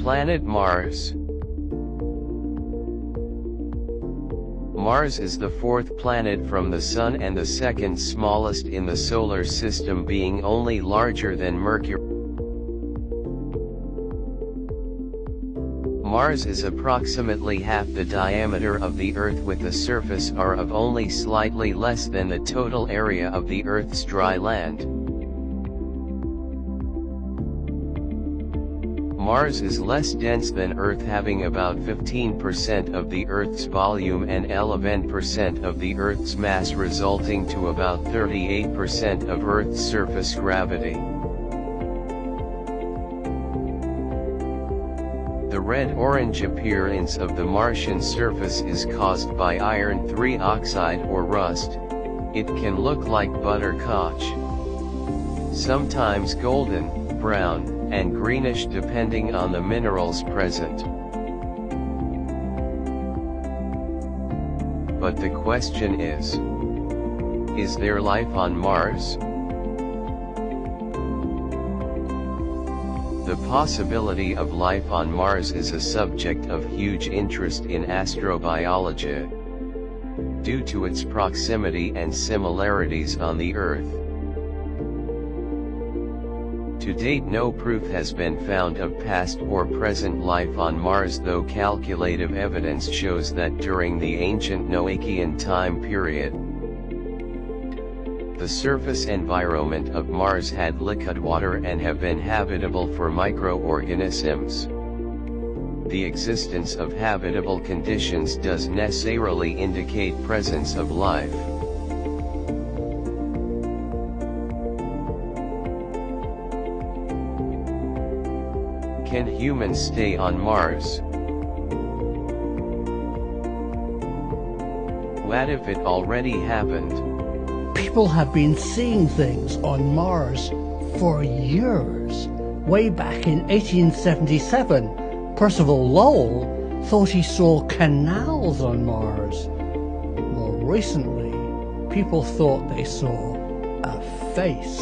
Planet Mars. Mars is the fourth planet from the Sun and the second smallest in the Solar System, being only larger than Mercury. Mars is approximately half the diameter of the Earth with a surface area of only slightly less than the total area of the Earth's dry land. Mars is less dense than Earth, having about 15% of the Earth's volume and 11% of the Earth's mass, resulting to about 38% of Earth's surface gravity. The red-orange appearance of the Martian surface is caused by iron 3 oxide or rust. It can look like butterscotch, sometimes golden, brown, and greenish depending on the minerals present. But the question is there life on Mars? The possibility of life on Mars is a subject of huge interest in astrobiology, due to its proximity and similarities on the Earth. To date, no proof has been found of past or present life on Mars, though calculative evidence shows that during the ancient Noachian time period, the surface environment of Mars had liquid water and have been habitable for microorganisms. The existence of habitable conditions does necessarily indicate presence of life. Can humans stay on Mars? What if it already happened? People have been seeing things on Mars for years. Way back in 1877, Percival Lowell thought he saw canals on Mars. More recently, people thought they saw a face.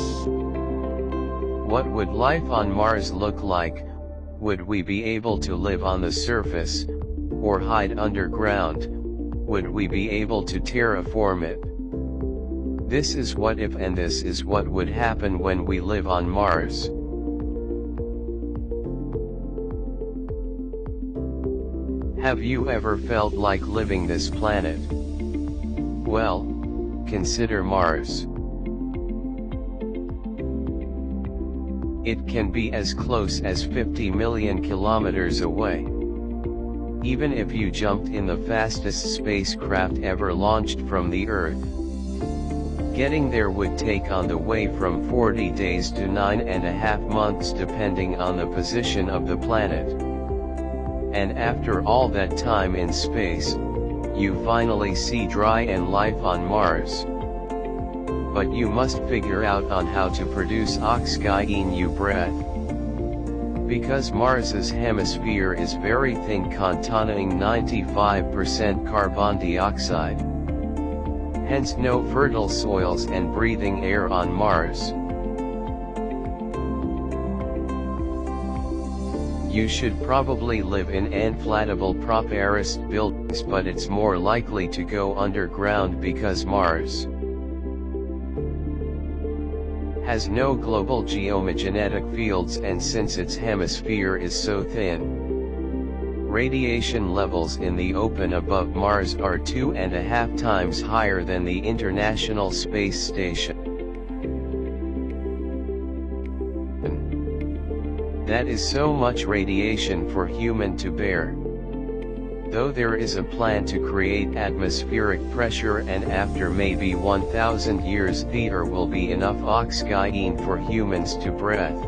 What would life on Mars look like? Would we be able to live on the surface, or hide underground? Would we be able to terraform it? This is what if, and this is what would happen when we live on Mars. Have you ever felt like living this planet? Well, consider Mars. It can be as close as 50 million kilometers away. Even if you jumped in the fastest spacecraft ever launched from the Earth, getting there would take on the way from 40 days to 9.5 months, depending on the position of the planet. And after all that time in space, you finally see dry and life on Mars. But you must figure out on how to produce oxygen you breath. Because Mars's hemisphere is very thin, containing 95% carbon dioxide. Hence no fertile soils and breathing air on Mars. You should probably live in inflatable prop-arrest buildings, but it's more likely to go underground because Mars has no global geomagnetic fields, and since its hemisphere is so thin, radiation levels in the open above Mars are 2.5 times higher than the International Space Station. That is so much radiation for human to bear. Though there is a plan to create atmospheric pressure, and after maybe 1,000 years there will be enough oxygen for humans to breathe.